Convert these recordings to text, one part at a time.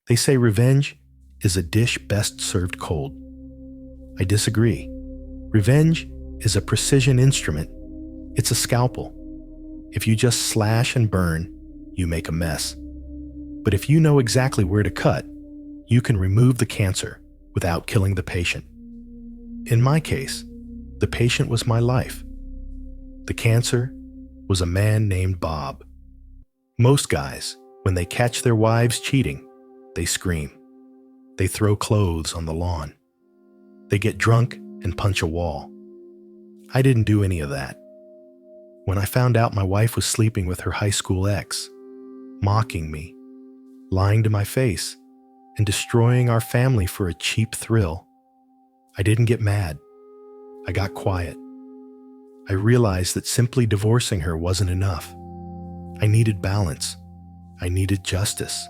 They say revenge is a dish best served cold. I disagree. Revenge is a precision instrument. It's a scalpel. If you just slash and burn, you make a mess. But if you know exactly where to cut, you can remove the cancer without killing the patient. In my case, the patient was my life. The cancer was a man named Bob. Most guys, when they catch their wives cheating, they scream. They throw clothes on the lawn. They get drunk and punch a wall. I didn't do any of that. When I found out my wife was sleeping with her high school ex, mocking me, lying to my face, and destroying our family for a cheap thrill, I didn't get mad. I got quiet. I realized that simply divorcing her wasn't enough. I needed balance. I needed justice.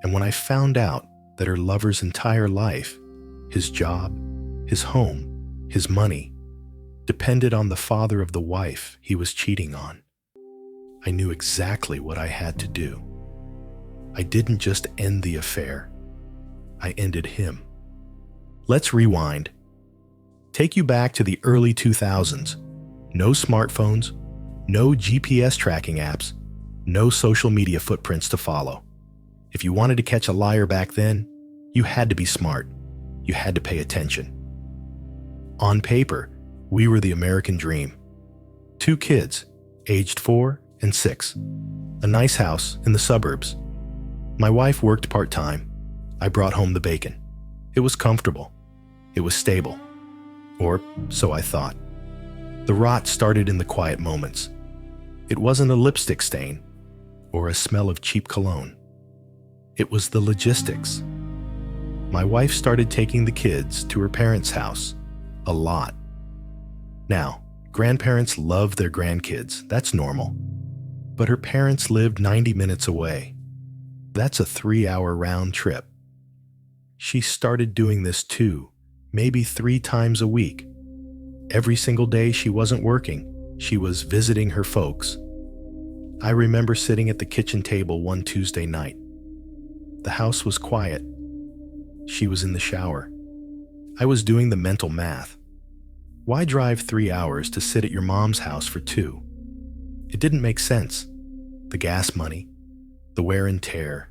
And when I found out that her lover's entire life, his job, his home, his money, depended on the father of the wife he was cheating on, I knew exactly what I had to do. I didn't just end the affair. I ended him. Let's rewind. Take you back to the early 2000s. No smartphones, no GPS tracking apps, no social media footprints to follow. If you wanted to catch a liar back then, you had to be smart. You had to pay attention. On paper, we were the American dream. 2 kids, aged 4 and 6. A nice house in the suburbs. My wife worked part-time. I brought home the bacon. It was comfortable. It was stable. Or so I thought. The rot started in the quiet moments. It wasn't a lipstick stain or a smell of cheap cologne. It was the logistics. My wife started taking the kids to her parents' house a lot. Now, grandparents love their grandkids. That's normal. But her parents lived 90 minutes away. That's a 3-hour round trip. She started doing this 2, maybe 3 times a week. Every single day she wasn't working, she was visiting her folks. I remember sitting at the kitchen table one Tuesday night. The house was quiet. She was in the shower. I was doing the mental math. Why drive 3 hours to sit at your mom's house for 2? It didn't make sense. The gas money, the wear and tear,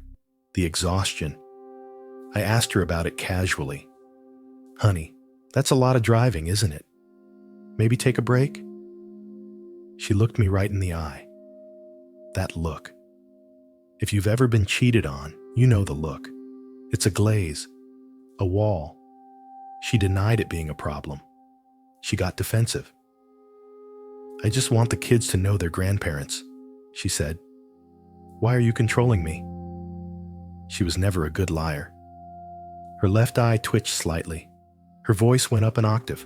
the exhaustion. I asked her about it casually. Honey, that's a lot of driving, isn't it? Maybe take a break? She looked me right in the eye. That look. If you've ever been cheated on, you know the look. It's a glaze, a wall. She denied it being a problem. She got defensive. I just want the kids to know their grandparents, she said. Why are you controlling me? She was never a good liar. Her left eye twitched slightly. Her voice went up an octave.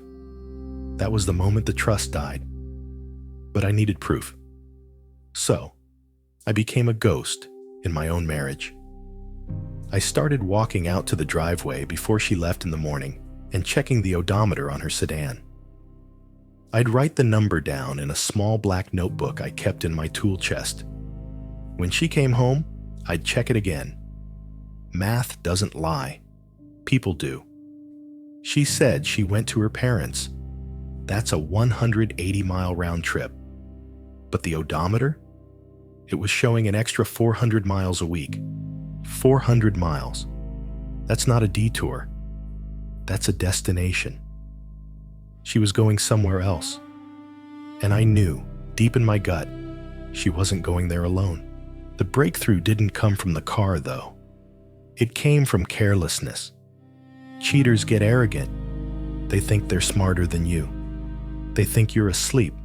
That was the moment the trust died. But I needed proof. So, I became a ghost in my own marriage. I started walking out to the driveway before she left in the morning and checking the odometer on her sedan. I'd write the number down in a small black notebook I kept in my tool chest. When she came home, I'd check it again. Math doesn't lie. People do. She said she went to her parents. That's a 180-mile round trip. But the odometer? It was showing an extra 400 miles a week. 400 miles. That's not a detour. That's a destination. She was going somewhere else. And I knew, deep in my gut, she wasn't going there alone. The breakthrough didn't come from the car, though. It came from carelessness. Cheaters get arrogant. They think they're smarter than you. They think you're asleep.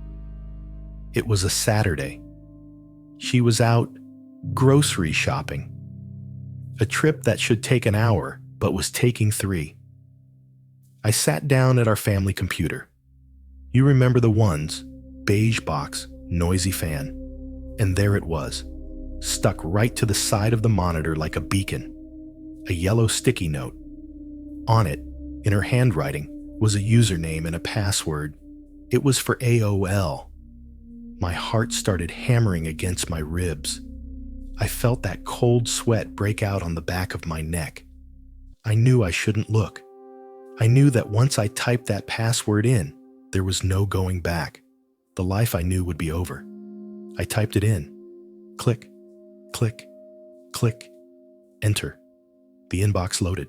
It was a Saturday. She was out grocery shopping. A trip that should take an hour, but was taking 3. I sat down at our family computer. You remember the ones, beige box, noisy fan. And there it was, stuck right to the side of the monitor like a beacon. A yellow sticky note. On it, in her handwriting, was a username and a password. It was for AOL. My heart started hammering against my ribs. I felt that cold sweat break out on the back of my neck. I knew I shouldn't look. I knew that once I typed that password in, there was no going back. The life I knew would be over. I typed it in. Click, click, click, enter. The inbox loaded.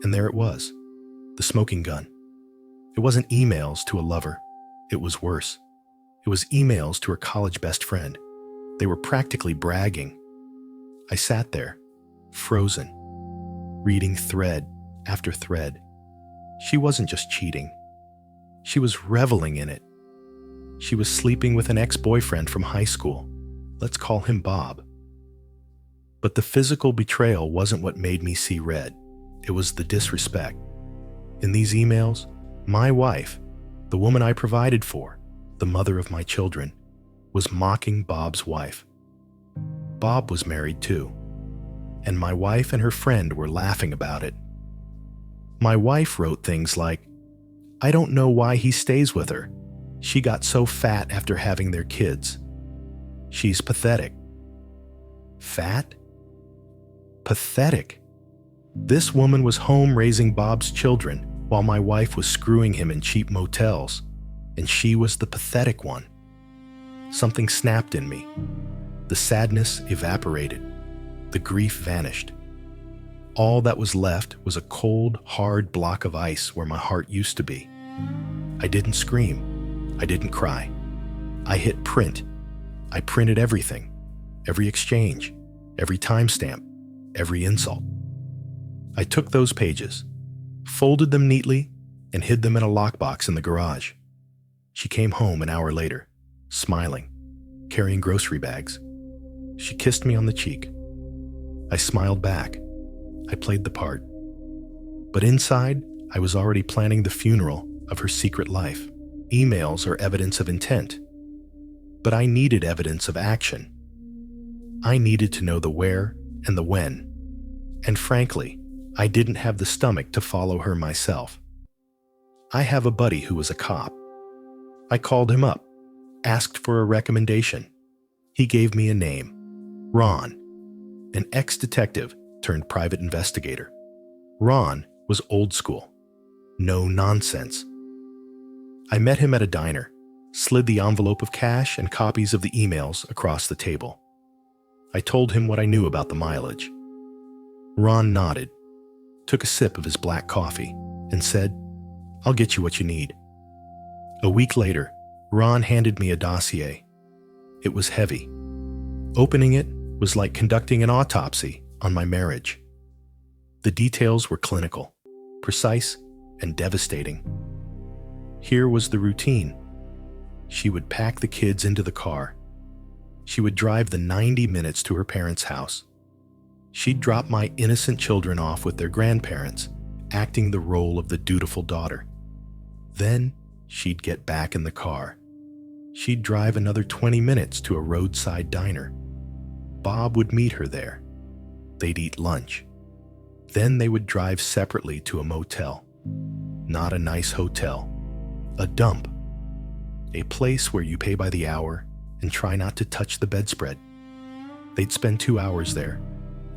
And there it was, the smoking gun. It wasn't emails to a lover. It was worse. It was emails to her college best friend. They were practically bragging. I sat there, frozen, reading thread after thread. She wasn't just cheating. She was reveling in it. She was sleeping with an ex-boyfriend from high school. Let's call him Bob. But the physical betrayal wasn't what made me see red. It was the disrespect. In these emails, my wife, the woman I provided for, the mother of my children, was mocking Bob's wife. Bob was married too, and my wife and her friend were laughing about it. My wife wrote things like, "I don't know why he stays with her. She got so fat after having their kids. She's pathetic." Fat? Pathetic. This woman was home raising Bob's children while my wife was screwing him in cheap motels, and she was the pathetic one. Something snapped in me. The sadness evaporated. The grief vanished. All that was left was a cold, hard block of ice where my heart used to be. I didn't scream. I didn't cry. I hit print. I printed everything. Every exchange. Every timestamp. Every insult. I took those pages, folded them neatly, and hid them in a lockbox in the garage. She came home an hour later, smiling, carrying grocery bags. She kissed me on the cheek. I smiled back. I played the part. But inside, I was already planning the funeral of her secret life. Emails are evidence of intent. But I needed evidence of action. I needed to know the where and the when. And frankly, I didn't have the stomach to follow her myself. I have a buddy who was a cop. I called him up, asked for a recommendation. He gave me a name, Ron, an ex-detective turned private investigator. Ron was old school, no nonsense. I met him at a diner, slid the envelope of cash and copies of the emails across the table. I told him what I knew about the mileage. Ron nodded, took a sip of his black coffee, and said, "I'll get you what you need." A week later, Ron handed me a dossier. It was heavy. Opening it was like conducting an autopsy on my marriage. The details were clinical, precise, and devastating. Here was the routine. She would pack the kids into the car. She would drive the 90 minutes to her parents' house. She'd drop my innocent children off with their grandparents, acting the role of the dutiful daughter. Then she'd get back in the car. She'd drive another 20 minutes to a roadside diner. Bob would meet her there. They'd eat lunch. Then they would drive separately to a motel. Not a nice hotel. A dump. A place where you pay by the hour and try not to touch the bedspread. They'd spend 2 hours there.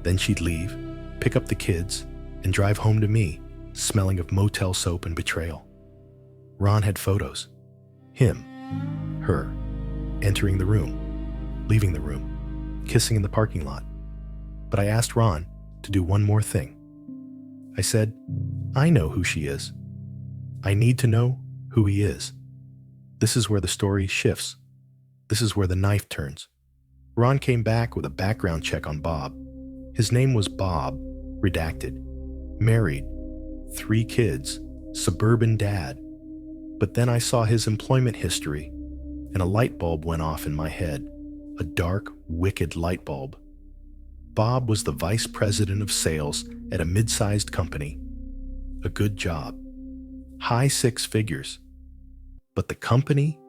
Then she'd leave, pick up the kids, and drive home to me, smelling of motel soap and betrayal. Ron had photos. Him, her, entering the room, leaving the room, kissing in the parking lot. But I asked Ron to do one more thing. I said, "I know who she is. I need to know who he is." This is where the story shifts. This is where the knife turns. Ron came back with a background check on Bob. His name was Bob, redacted, married, 3 kids, suburban dad. But then I saw his employment history, and a light bulb went off in my head, a dark, wicked light bulb. Bob was the vice president of sales at a mid-sized company. A good job. High 6 figures. But the company,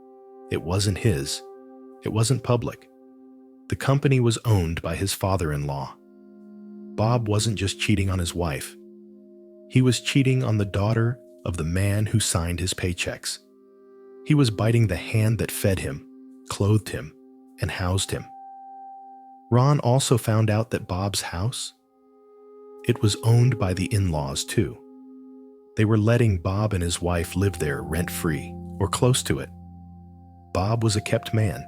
it wasn't his. It wasn't public. The company was owned by his father-in-law. Bob wasn't just cheating on his wife. He was cheating on the daughter of the man who signed his paychecks. He was biting the hand that fed him, clothed him, and housed him. Ron also found out that Bob's house, it was owned by the in-laws too. They were letting Bob and his wife live there rent-free, or close to it. Bob was a kept man.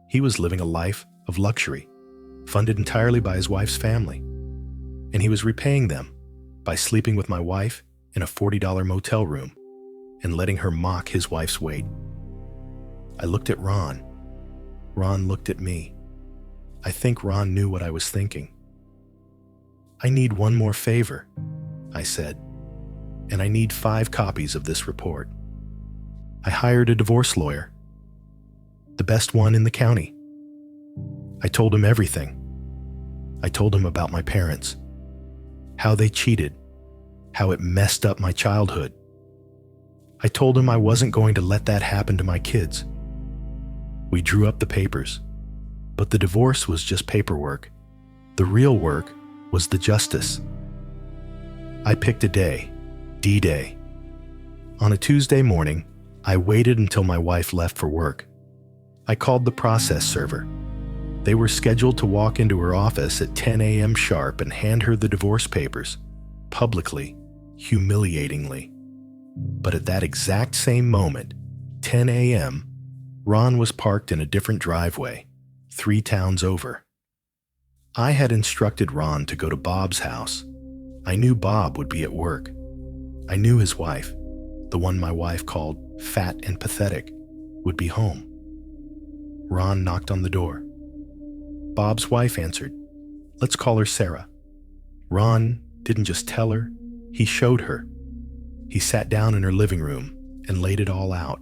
He was living a life of luxury, funded entirely by his wife's family, and he was repaying them by sleeping with my wife in a $40 motel room and letting her mock his wife's weight. I looked at Ron. Ron looked at me. I think Ron knew what I was thinking. "I need one more favor," I said, "and I need 5 copies of this report." I hired a divorce lawyer, the best one in the county. I told him everything. I told him about my parents, how they cheated, how it messed up my childhood. I told him I wasn't going to let that happen to my kids. We drew up the papers, but the divorce was just paperwork. The real work was the justice. I picked a day, D-Day. On a Tuesday morning, I waited until my wife left for work. I called the process server. They were scheduled to walk into her office at 10 a.m. sharp and hand her the divorce papers, publicly, humiliatingly. But at that exact same moment, 10 a.m., Ron was parked in a different driveway, 3 towns over. I had instructed Ron to go to Bob's house. I knew Bob would be at work. I knew his wife, the one my wife called fat and pathetic, would be home. Ron knocked on the door. Bob's wife answered. "Let's call her Sarah." Ron didn't just tell her, he showed her. He sat down in her living room and laid it all out.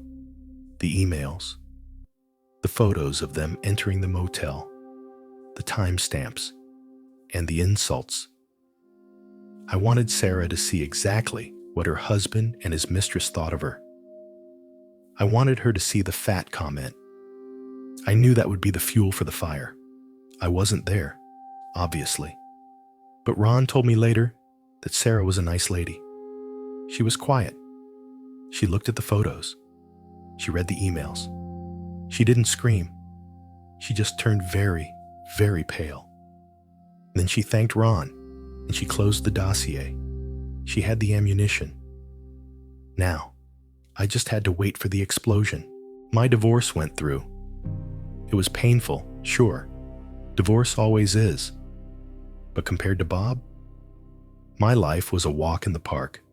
The emails, the photos of them entering the motel, the timestamps, and the insults. I wanted Sarah to see exactly what her husband and his mistress thought of her. I wanted her to see the fat comment. I knew that would be the fuel for the fire. I wasn't there, obviously. But Ron told me later that Sarah was a nice lady. She was quiet. She looked at the photos. She read the emails. She didn't scream. She just turned very, very pale. Then she thanked Ron, and she closed the dossier. She had the ammunition. Now, I just had to wait for the explosion. My divorce went through. It was painful, sure. Divorce always is. But compared to Bob, my life was a walk in the park.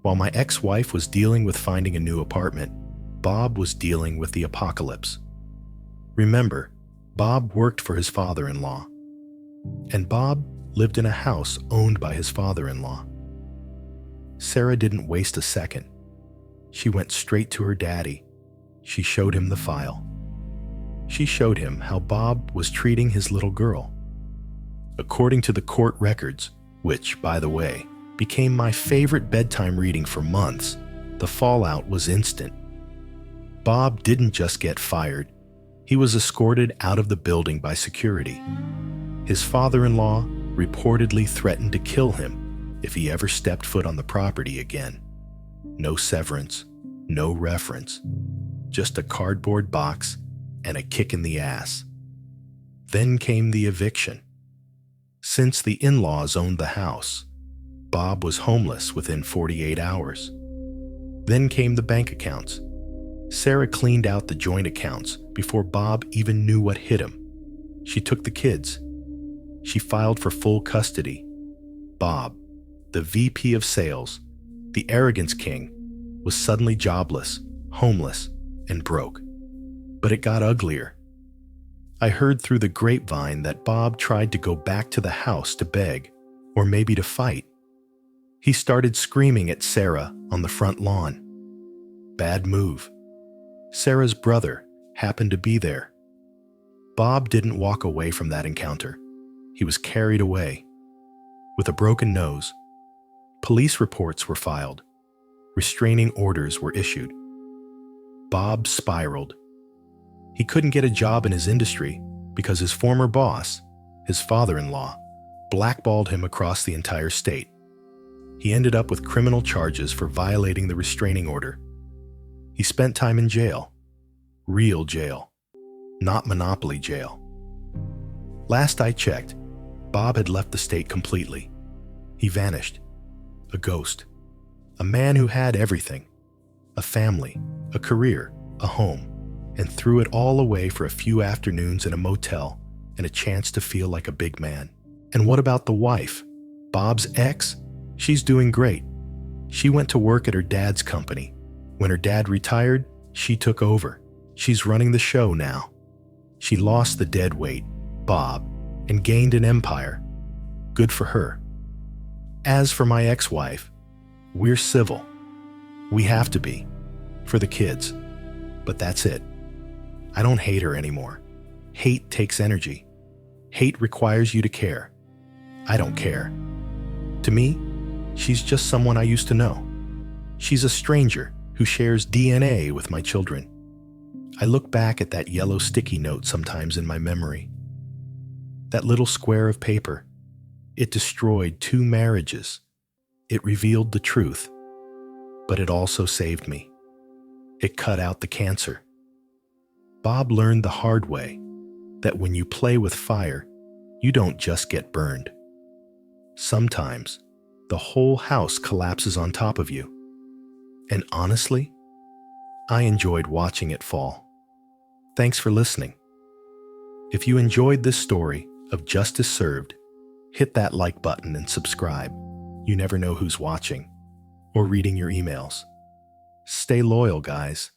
While my ex-wife was dealing with finding a new apartment, Bob was dealing with the apocalypse. Remember, Bob worked for his father-in-law, and Bob lived in a house owned by his father-in-law. Sarah didn't waste a second. She went straight to her daddy. She showed him the file. She showed him how Bob was treating his little girl. According to the court records, which, by the way, became my favorite bedtime reading for months, the fallout was instant. Bob didn't just get fired. He was escorted out of the building by security. His father-in-law reportedly threatened to kill him if he ever stepped foot on the property again. No severance, no reference, just a cardboard box and a kick in the ass. Then came the eviction. Since the in-laws owned the house, Bob was homeless within 48 hours. Then came the bank accounts. Sarah cleaned out the joint accounts before Bob even knew what hit him. She took the kids. She filed for full custody. Bob, the VP of sales, the arrogance king, was suddenly jobless, homeless, and broke. But it got uglier. I heard through the grapevine that Bob tried to go back to the house to beg, or maybe to fight. He started screaming at Sarah on the front lawn. Bad move. Sarah's brother happened to be there. Bob didn't walk away from that encounter. He was carried away. With a broken nose. Police reports were filed. Restraining orders were issued. Bob spiraled. He couldn't get a job in his industry because his former boss, his father-in-law, blackballed him across the entire state. He ended up with criminal charges for violating the restraining order. He spent time in jail. Real jail. Not Monopoly jail. Last I checked, Bob had left the state completely. He vanished. A ghost. A man who had everything. A family, a career, a home, and threw it all away for a few afternoons in a motel and a chance to feel like a big man. And what about the wife? Bob's ex? She's doing great. She went to work at her dad's company. When her dad retired, she took over. She's running the show now. She lost the dead weight, Bob, and gained an empire. Good for her. As for my ex-wife, we're civil. We have to be. For the kids. But that's it. I don't hate her anymore. Hate takes energy. Hate requires you to care. I don't care. To me, she's just someone I used to know. She's a stranger who shares DNA with my children. I look back at that yellow sticky note sometimes in my memory. That little square of paper. It destroyed 2 marriages. It revealed the truth. But it also saved me. It cut out the cancer. Bob learned the hard way that when you play with fire, you don't just get burned. Sometimes, the whole house collapses on top of you. And honestly, I enjoyed watching it fall. Thanks for listening. If you enjoyed this story of justice served, hit that like button and subscribe. You never know who's watching or reading your emails. Stay loyal, guys.